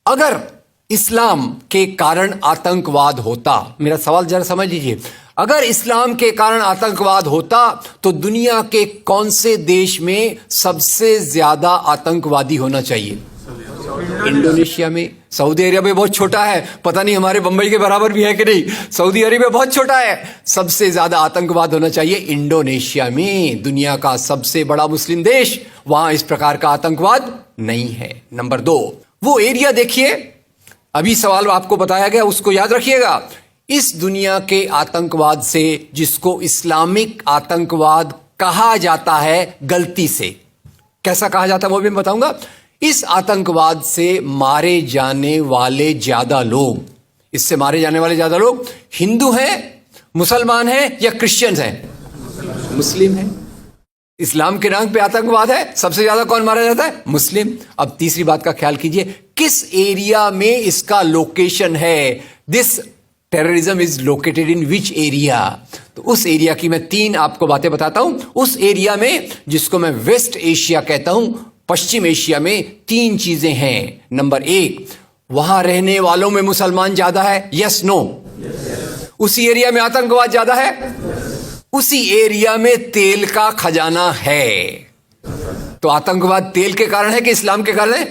अगर इस्लाम के कारण आतंकवाद होता, मेरा सवाल जरा समझ लीजिए, अगर इस्लाम के कारण आतंकवाद होता तो दुनिया के कौन से देश में सबसे ज्यादा आतंकवादी होना चाहिए? इंडोनेशिया में। सऊदी अरेबिया में बहुत छोटा है, पता नहीं हमारे बंबई के बराबर भी है कि नहीं। सऊदी अरेबिया बहुत छोटा है, सबसे ज्यादा आतंकवाद होना चाहिए इंडोनेशिया में, दुनिया का सबसे बड़ा मुस्लिम देश, वहां इस प्रकार का आतंकवाद नहीं है। नंबर 2, वो एरिया देखिए, अभी सवाल आपको बताया गया उसको याद रखिएगा। इस दुनिया के आतंकवाद से, जिसको इस्लामिक आतंकवाद कहा जाता है गलती से, कैसा कहा जाता है वो भी मैं बताऊंगा। इस आतंकवाद से मारे जाने वाले ज्यादा लोग, इससे मारे जाने वाले ज्यादा लोग हिंदू हैं, मुसलमान हैं या क्रिश्चियंस हैं? मुस्लिम हैं। इस्लाम के नाम पे आतंकवाद है, सबसे ज्यादा कौन मारा जाता है? मुस्लिम। अब तीसरी बात का ख्याल कीजिए, किस एरिया में इसका लोकेशन है? This terrorism is located in which area? तो उस एरिया की मैं 3 आपको बातें बताता हूं। उस एरिया में, जिसको मैं वेस्ट एशिया कहता हूं, पश्चिम एशिया में 3 चीजें हैं। नंबर 1, वहां रहने वालों में मुसलमान ज्यादा है, यस नो? उसी एरिया में आतंकवाद ज्यादा है, उसी एरिया में तेल का खजाना है। तो आतंकवाद तेल के कारण है कि इस्लाम के कारण है?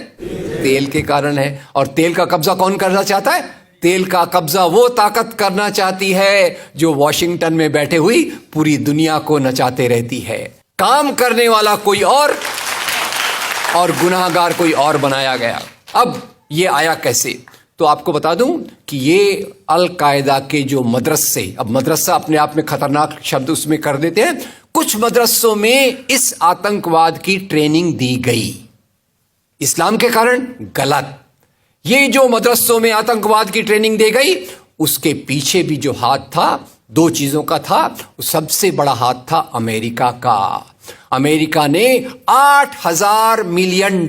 तेल के कारण है। और तेल का कब्जा कौन करना चाहता है? तेल का कब्जा वो ताकत करना चाहती है जो वॉशिंगटन में बैठे हुई पूरी दुनिया को नचाते रहती है। काम करने वाला कोई और गुनाहगार कोई और बनाया गया। अब ये आया कैसे? तो आपको बता दूं कि ये अल कायदा के जो मदरसे, अब मदरसा अपने आप में खतरनाक शब्द उसमें कर देते हैं, कुछ मदरसों में इस आतंकवाद की ट्रेनिंग दी गई। इस्लाम के कारण गलत। ये जो मदरसों में आतंकवाद की ट्रेनिंग दी गई, उसके पीछे भी जो हाथ था, 2 चीजों का था। सबसे बड़ा हाथ था अमेरिका का। अमेरिका ने $8,000 मिलियन,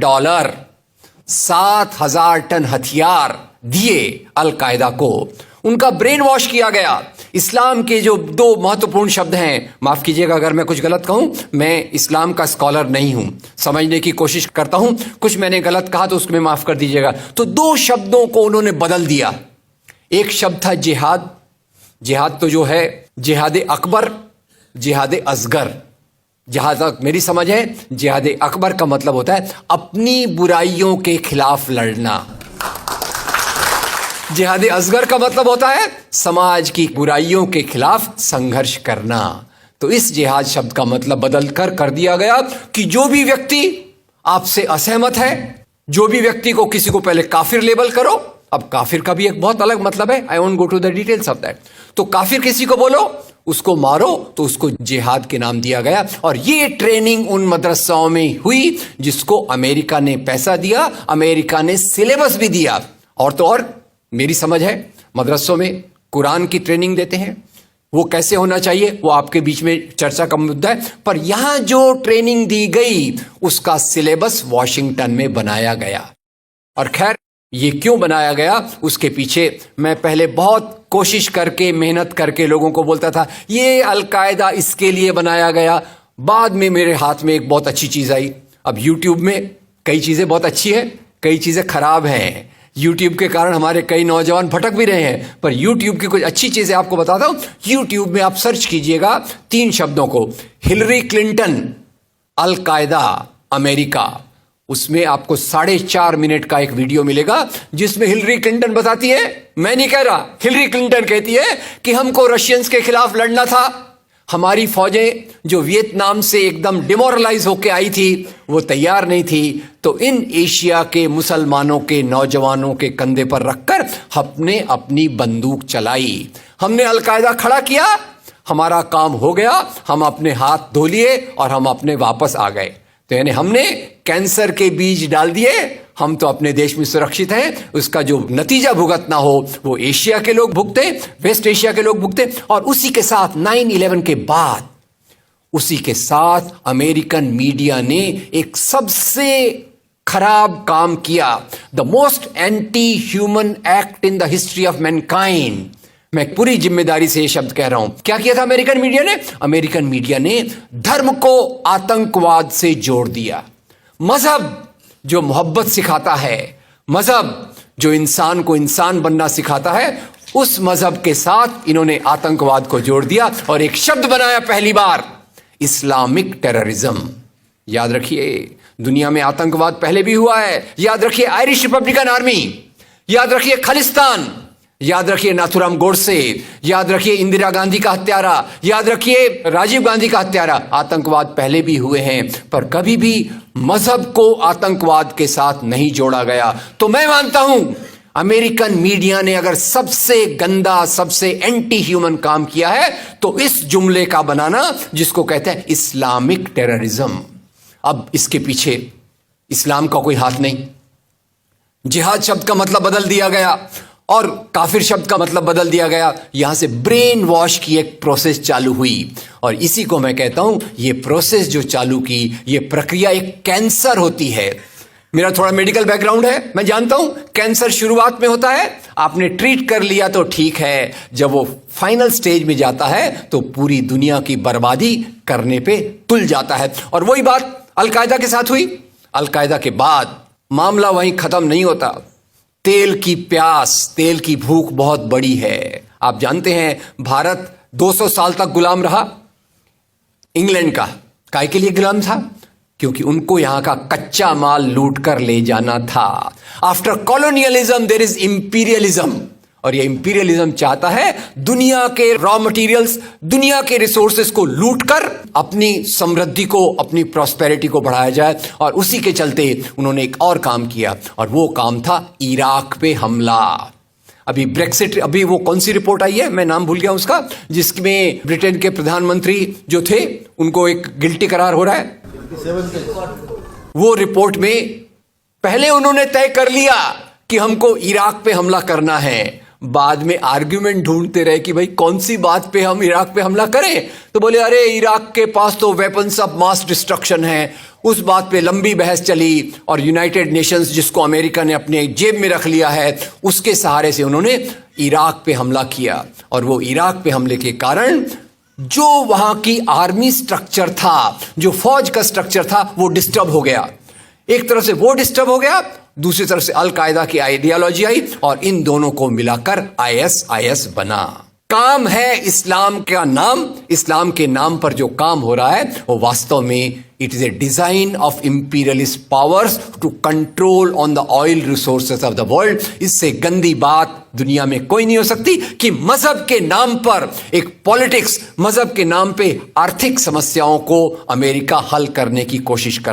7,000 टन हथियार दिए अल कायदा को। उनका ब्रेन वॉश किया गया। इस्लाम के जो 2 महत्वपूर्ण शब्द हैं, माफ कीजिएगा अगर मैं कुछ गलत कहूं, मैं इस्लाम का स्कॉलर नहीं हूं, समझने की कोशिश करता हूं, कुछ मैंने गलत कहा तो उसमें माफ कर दीजिएगा। तो 2 शब्दों को उन्होंने बदल दिया। एक शब्द था जिहाद। जिहाद तो जो है जिहाद अकबर, जिहाद असगर। जहां तक मेरी समझ है, जिहाद अकबर का मतलब होता है अपनी बुराइयों के खिलाफ लड़ना। जिहाद असगर का मतलब होता है समाज की बुराइयों के खिलाफ संघर्ष करना। तो इस जिहाद शब्द का मतलब बदलकर कर दिया गया कि जो भी व्यक्ति आपसे असहमत है, जो भी व्यक्ति को किसी को पहले काफिर लेबल करो, अब काफिर का भी एक बहुत अलग मतलब है, I won't go to the details of that. तो काफिर किसी को बोलो, उसको मारो, तो उसको जिहाद के नाम दिया गया। और ये ट्रेनिंग उन मदरसाओं में हुई जिसको अमेरिका ने पैसा दिया, अमेरिका ने सिलेबस भी दिया। और तो और मेरी समझ है, मदरसों में कुरान की ट्रेनिंग देते हैं। वो कैसे होना चाहिए वो आपके बीच में चर्चा का मुद्दा है, पर यहां जो ट्रेनिंग दी गई उसका सिलेबस वॉशिंगटन में बनाया गया। और खैर, ये क्यों बनाया गया उसके पीछे मैं पहले बहुत कोशिश करके, मेहनत करके लोगों को बोलता था ये अल कायदा इसके लिए बनाया गया। बाद में मेरे हाथ में एक बहुत अच्छी चीज आई। अब यूट्यूब में कई चीजें बहुत अच्छी हैं, कई चीजें खराब हैं। यूट्यूब के कारण हमारे कई नौजवान भटक भी रहे हैं, पर यूट्यूब की कुछ अच्छी चीजें आपको बताता हूं। यूट्यूब में आप सर्च कीजिएगा 3 शब्दों को, हिलरी क्लिंटन अल कायदा अमेरिका, उसमें आपको 4.5 मिनट का एक वीडियो मिलेगा जिसमें हिलरी क्लिंटन बताती है, मैं नहीं कह रहा, हिलरी क्लिंटन कहती है कि हमको रशियंस के खिलाफ लड़ना था। हमारी फौजें जो वियतनाम से एकदम डिमोरलाइज होकर आई थी वो तैयार नहीं थी, तो इन एशिया के मुसलमानों के नौजवानों के कंधे पर रखकर हमने अपनी बंदूक चलाई, हमने अल कायदा खड़ा किया, हमारा काम हो गया, हम अपने हाथ धो लिए और हम अपने वापस आ गए। तो यानी हमने कैंसर के बीज डाल दिए, हम तो अपने देश में सुरक्षित हैं, उसका जो नतीजा भुगतना हो वो एशिया के लोग भुगते, वेस्ट एशिया के लोग भुगते। और उसी के साथ 9/11 के बाद, उसी के साथ अमेरिकन मीडिया ने एक सबसे खराब काम किया, the most anti human act in the history of Mankind. मैं पूरी जिम्मेदारी से ये शब्द कह रहा हूं। क्या किया था अमेरिकन मीडिया ने? अमेरिकन मीडिया ने धर्म को आतंकवाद से जोड़ दिया। मजहब जो मोहब्बत सिखाता है, मजहब जो इंसान को इंसान बनना सिखाता है, उस मजहब के साथ इन्होंने आतंकवाद को जोड़ दिया और एक शब्द बनाया पहली बार, इस्लामिक टेररिज्म। याद रखिए, दुनिया में आतंकवाद पहले भी हुआ है। याद रखिए आयरिश रिपब्लिकन आर्मी, याद रखिए खालिस्तान, याद रखिए नाथुराम गोडसे, याद रखिए इंदिरा गांधी का हत्यारा, याद रखिए राजीव गांधी का हत्यारा। आतंकवाद पहले भी हुए हैं, पर कभी भी मजहब को आतंकवाद के साथ नहीं जोड़ा गया। तो मैं मानता हूं अमेरिकन मीडिया ने अगर सबसे गंदा, सबसे एंटी ह्यूमन काम किया है तो इस जुमले का बनाना, जिसको कहते हैं इस्लामिक टेररिज्म। अब इसके पीछे इस्लाम का कोई हाथ नहीं। जिहाद शब्द का मतलब बदल दिया गया और काफिर शब्द का मतलब बदल दिया गया। यहां से ब्रेन वॉश की एक प्रोसेस चालू हुई और इसी को मैं कहता हूं, ये प्रोसेस जो चालू की, ये प्रक्रिया एक कैंसर होती है। मेरा थोड़ा मेडिकल बैकग्राउंड है, मैं जानता हूं कैंसर शुरुआत में होता है, आपने ट्रीट कर लिया तो ठीक है, जब वो फाइनल स्टेज में जाता है तो पूरी दुनिया की बर्बादी करने पे तुल जाता है। और वही बात अलकायदा के साथ हुई। अलकायदा के बाद मामला वहीं खत्म नहीं होता। तेल की प्यास, तेल की भूख बहुत बड़ी है। आप जानते हैं भारत 200 साल तक गुलाम रहा इंग्लैंड का। काहे के लिए गुलाम था? क्योंकि उनको यहां का कच्चा माल लूट कर ले जाना था। After colonialism there is imperialism, और ये इंपीरियलिज्म चाहता है दुनिया के रॉ मटेरियल्स, दुनिया के रिसोर्सेस को लूट कर अपनी समृद्धि को, अपनी प्रॉस्पेरिटी को बढ़ाया जाए। और उसी के चलते उन्होंने एक और काम किया, और वो काम था इराक पे हमला। अभी ब्रेक्सिट, अभी वो कौन सी रिपोर्ट आई है, मैं नाम भूल गया उसका, जिसमें ब्रिटेन के प्रधानमंत्री जो थे उनको एक गिल्टी करार हो रहा है। वो रिपोर्ट में पहले उन्होंने तय कर लिया कि हमको इराक पे हमला करना है, बाद में आर्ग्यूमेंट ढूंढते रहे कि भाई कौन सी बात पे हम इराक पे हमला करें। तो बोले अरे इराक के पास तो वेपन्स ऑफ मास डिस्ट्रक्शन है। उस बात पे लंबी बहस चली और यूनाइटेड नेशंस, जिसको अमेरिका ने अपने जेब में रख लिया है, उसके सहारे से उन्होंने इराक पे हमला किया। और वो इराक पे हमले के कारण जो वहां की आर्मी स्ट्रक्चर था, जो फौज का स्ट्रक्चर था, वो डिस्टर्ब हो गया। एक तरफ से वो डिस्टर्ब हो गया, दूसरी तरफ से अल कायदा की आइडियोलॉजी आई और इन दोनों को मिलाकर आईएसआईएस बना। काम है इस्लाम का नाम, इस्लाम के नाम पर जो काम हो रहा है वो वास्तव में it is a design of imperialist powers to control on the oil resources of the world. इससे गंदी बात दुनिया में कोई नहीं हो सकती कि मजहब के नाम पर एक पॉलिटिक्स, मजहब के नाम पे आर्थिक समस्याओं को अमेरिका हल करने की कोशिश कर